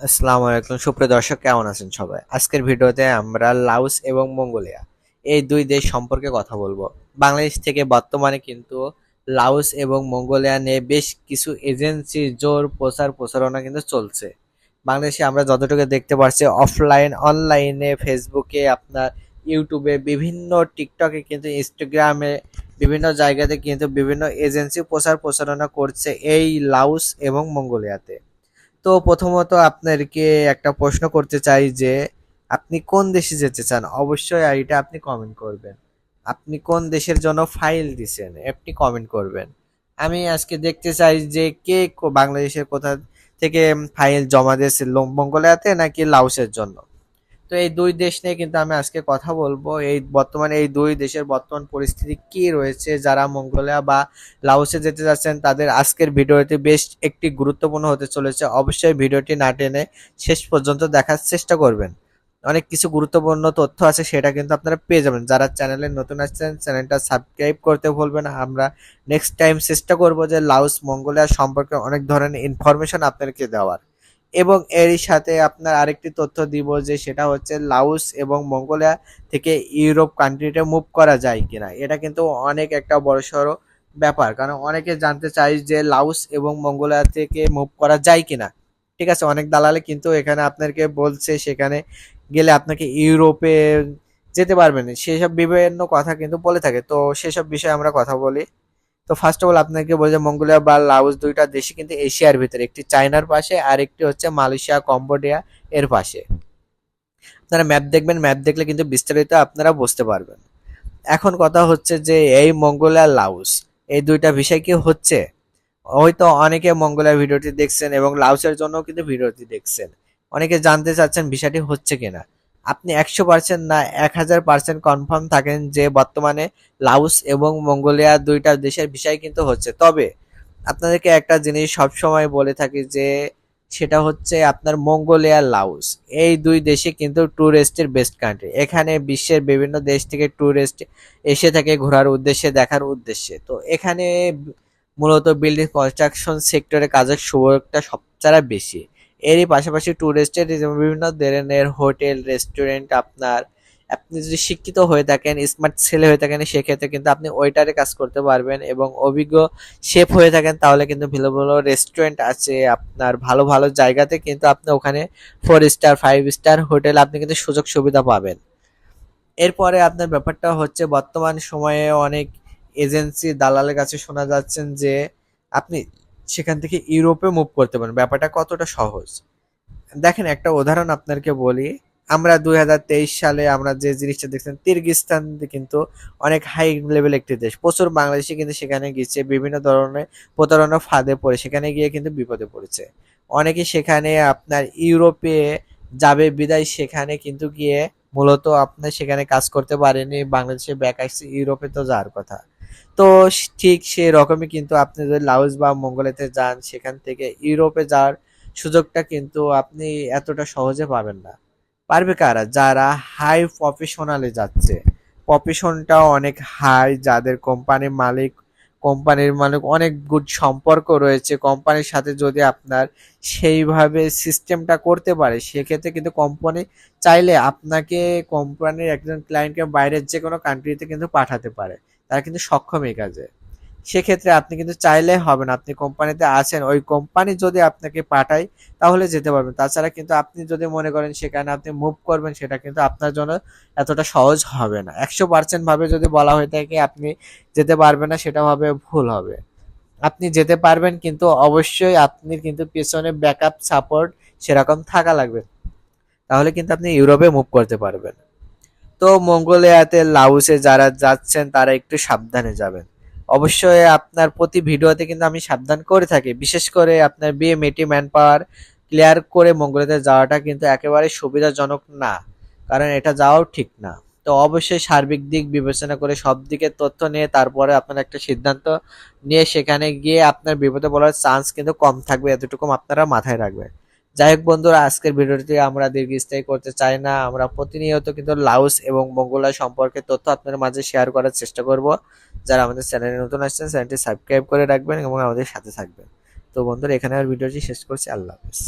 আসসালামু আলাইকুম সুপ্রিয় দর্শক, কেমন আছেন সবাই? আজকের ভিডিওতে আমরা লাওস এবং মঙ্গোলিয়া এই দুই দেশ সম্পর্কে কথা বলবো। বাংলাদেশ থেকে বর্তমানে কিন্তু লাওস এবং মঙ্গোলিয়া নিয়ে বেশ কিছু এজেন্সি জোর প্রচার প্রচারণা কিন্তু চলছে। বাংলাদেশে আমরা যতটুকু দেখতে পাচ্ছি অফলাইন অনলাইনে ফেসবুকে, আপনার ইউটিউবে, বিভিন্ন টিকটকে, কিন্তু ইনস্টাগ্রামে, বিভিন্ন জায়গাতে কিন্তু বিভিন্ন এজেন্সি প্রচার প্রচারণা করছে এই লাওস এবং মঙ্গোলিয়াতে। তো প্রথমত আপনাদেরকে একটা প্রশ্ন করতে চাই যে আপনি কোন দেশে যেতে চান? অবশ্যই এটা আপনি কমেন্ট করবেন। আপনি কোন দেশের জন্য ফাইল দিছেন আপনি কমেন্ট করবেন। আমি আজকে দেখতে চাই যে কে বাংলাদেশের কোথা থেকে ফাইল জমা দিয়েছে, মঙ্গোলিয়াতে নাকি লাওসের জন্য। তো এই দুই দেশ নিয়ে কিন্তু আমি আজকে কথা বলবো। এই বর্তমানে এই দুই দেশের বর্তমান পরিস্থিতি কি রয়েছে, যারা মঙ্গোলিয়া বা লাওসে যেতে যাচ্ছেন তাদের আজকের ভিডিওটি বেশ একটি গুরুত্বপূর্ণ হতে চলেছে। অবশ্যই ভিডিওটি না টেনে শেষ পর্যন্ত দেখার চেষ্টা করবেন। অনেক কিছু গুরুত্বপূর্ণ তথ্য আছে, সেটা কিন্তু আপনারা পেয়ে যাবেন। যারা চ্যানেলে নতুন আসছেন চ্যানেলটা সাবস্ক্রাইব করতে ভুলবেন না। আমরা নেক্সট টাইম চেষ্টা করব যে লাওস মঙ্গোলিয়া সম্পর্কে অনেক ধরনের ইনফরমেশন আপনাদেরকে দেওয়ার। এবং এরই সাথে আপনার আরেকটি তথ্য দিব যে সেটা হচ্ছে লাওস এবং মঙ্গোলিয়া থেকে ইউরোপ কান্ট্রিতে মুভ করা যায় কিনা। এটা কিন্তু অনেক একটা বড়সড় ব্যাপার, কারণ অনেকে জানতে চাই যে লাওস এবং মঙ্গোলিয়া থেকে মুভ করা যায় কিনা। ঠিক আছে, অনেক দালালে কিন্তু এখানে আপনাকে বলছে সেখানে গেলে আপনাকে ইউরোপে যেতে পারবেন, সেসব বিভিন্ন কথা কিন্তু বলে থাকে। তো সেসব বিষয়ে আমরা কথা বলি। তো ফার্স্ট অফ অল আপনাকে বলি যে মঙ্গোলিয়া বা লাওস দুইটা দেশই কিন্তু এশিয়ার ভিতরে, একটি চায়নার পাশে আর একটি হচ্ছে মালয়েশিয়া কম্বোডিয়া এর পাশে। আপনারা ম্যাপ দেখবেন, ম্যাপ দেখলে কিন্তু বিস্তারিত আপনারা বুঝতে পারবেন। এখন কথা হচ্ছে যে এই মঙ্গোলিয়া লাওস এই দুইটা বিষয় কি হচ্ছে, হয়তো অনেকে মঙ্গোলিয়ার ভিডিওটি দেখছেন এবং লাওসের জন্য কিন্তু ভিডিওটি দেখছেন। অনেকে জানতে চাচ্ছেন বিষয়টি হচ্ছে কিনা। আপনি 100% না 1000% কনফার্ম থাকেন যে বর্তমানে লাওস এবং মঙ্গোলিয়া দুইটা দেশের বিষয় কিন্তু হচ্ছে। তবে আপনাদেরকে একটা জিনিস সবসময় বলে থাকি যে সেটা হচ্ছে আপনার মঙ্গোলিয়া লাওস এই দুই দেশে কিন্তু ট্যুরিস্টের বেস্ট কান্ট্রি। এখানে বিশ্বের বিভিন্ন দেশ থেকে ট্যুরিস্ট এসে থাকে ঘোরার উদ্দেশ্যে, দেখার উদ্দেশ্যে। তো এখানে মূলত বিল্ডিং কনস্ট্রাকশন সেক্টরে কাজের সুযোগটা সবচেয়ে বেশি। এরই পাশাপাশি ট্যুরিস্টের বিভিন্ন ধরনের হোটেল রেস্টুরেন্ট, আপনার আপনি যদি শিক্ষিত হয়ে থাকেন, স্মার্ট ছেলে হয়ে থাকেন, সেক্ষেত্রে কিন্তু আপনি ওয়েটারে কাজ করতে পারবেন। এবং অভিজ্ঞ শেফ হয়ে থাকেন তাহলে কিন্তু ভালো ভালো রেস্টুরেন্ট আছে আপনার, ভালো ভালো জায়গাতে কিন্তু আপনি ওখানে 4 স্টার 5 স্টার হোটেল আপনি কিন্তু সুযোগ সুবিধা পাবেন। এরপরে আপনার ব্যাপারটা হচ্ছে বর্তমান সময়ে অনেক এজেন্সি দালালের কাছে শোনা যাচ্ছেন যে আপনি সেখান থেকে ইউরোপে মুভ করতে পারেন। ব্যাপারটা কতটা সহজ দেখেন, একটা উদাহরণ আপনাকে বলি। আমরা 2023 সালে আমরা যে জিনিসটা দেখছিলাম, তিরগিস্তান কিন্তু অনেক হাই লেভেল একটি দেশ। প্রচুর বাংলাদেশি কিন্তু সেখানে গিয়েছে, বিভিন্ন ধরনের প্রতারণা ফাঁদে পড়ে সেখানে গিয়ে কিন্তু বিপদে পড়েছে। অনেকে সেখানে আপনার ইউরোপে যাবে বিদায় সেখানে কিন্তু গিয়ে মূলত আপনার সেখানে কাজ করতে পারেনি, বাংলাদেশে ব্যাক আসছে, ইউরোপে তো যাওয়ার কথা। তো ঠিক সেই রকমই কিন্তু আপনি যদি লাওস বা মঙ্গোলিয়াতে যান সেখান থেকে ইউরোপে যাওয়ার সুযোগটা কিন্তু আপনি এতটা সহজে পাবেন না। পারবে কারা? যারা হাই প্রফেশনালে যাচ্ছে, প্রফেশনটাও অনেক হাই, যাদের কোম্পানির মালিক অনেক গুড সম্পর্ক রয়েছে কোম্পানির সাথে। যদি আপনার সেইভাবে সিস্টেমটা করতে পারে সেক্ষেত্রে কিন্তু কোম্পানি চাইলে আপনাকে কোম্পানির একজন ক্লায়েন্টকে বাইরের যে কোনো কান্ট্রিতে কিন্তু পাঠাতে পারে। তারা কিন্তু সক্ষম এই কাজে। সেক্ষেত্রে আপনি কিন্তু চাইলে হবে না, আপনি কোম্পানিতে আছেন, ওই কোম্পানি যদি আপনাকে পাঠায় তাহলে যেতে পারবেন। তাছাড়া কিন্তু আপনি যদি মনে করেন সেখানে আপনি মুভ করবেন, সেটা কিন্তু আপনার জন্য এতটা সহজ হবে না। 100% ভাবে যদি বলা হয়ে থাকে আপনি যেতে পারবেন না, সেটা হবে ভুল হবে। আপনি যেতে পারবেন, কিন্তু অবশ্যই আপনি কিন্তু পেছনে ব্যাকআপ সাপোর্ট সেরকম থাকা লাগবে, তাহলে কিন্তু আপনি ইউরোপে মুভ করতে পারবেন। তো মঙ্গোলিয়াতে লাওসে যারা যাচ্ছেন তারা একটু সাবধানে যাবেন। অবশ্যই আপনার প্রতি ভিডিওতে কিন্তু আমি সাবধান করে থাকি, বিশেষ করে আপনার বিএমএটি ম্যান পাওয়ার ক্লিয়ার করে মঙ্গোলিয়াতে যাওয়াটা কিন্তু একেবারে সুবিধাজনক না, কারণ এটা যাওয়াও ঠিক না। তো অবশ্যই সার্বিক দিক বিবেচনা করে সব দিকের তথ্য নিয়ে তারপরে আপনার একটা সিদ্ধান্ত নিয়ে সেখানে গিয়ে আপনার বিপদে পড়ার চান্স কিন্তু কম থাকবে, এতটুকু আপনারা মাথায় রাখবেন। যাই হোক বন্ধুরা, আজকের ভিডিওটি আমরা দীর্ঘস্থায়ী করতে চাই না। আমরা প্রতিনিয়ত কিন্তু লাওস এবং মঙ্গোলিয়া সম্পর্কে তথ্য আপনাদের মাঝে শেয়ার করার চেষ্টা করব। যারা আমাদের চ্যানেলে নতুন আসছেন চ্যানেলটি সাবস্ক্রাইব করে রাখবেন এবং আমাদের সাথে থাকবেন। তো বন্ধুরা, এখানে আর ভিডিওটি শেষ করছি। আল্লাহ হাফেজ।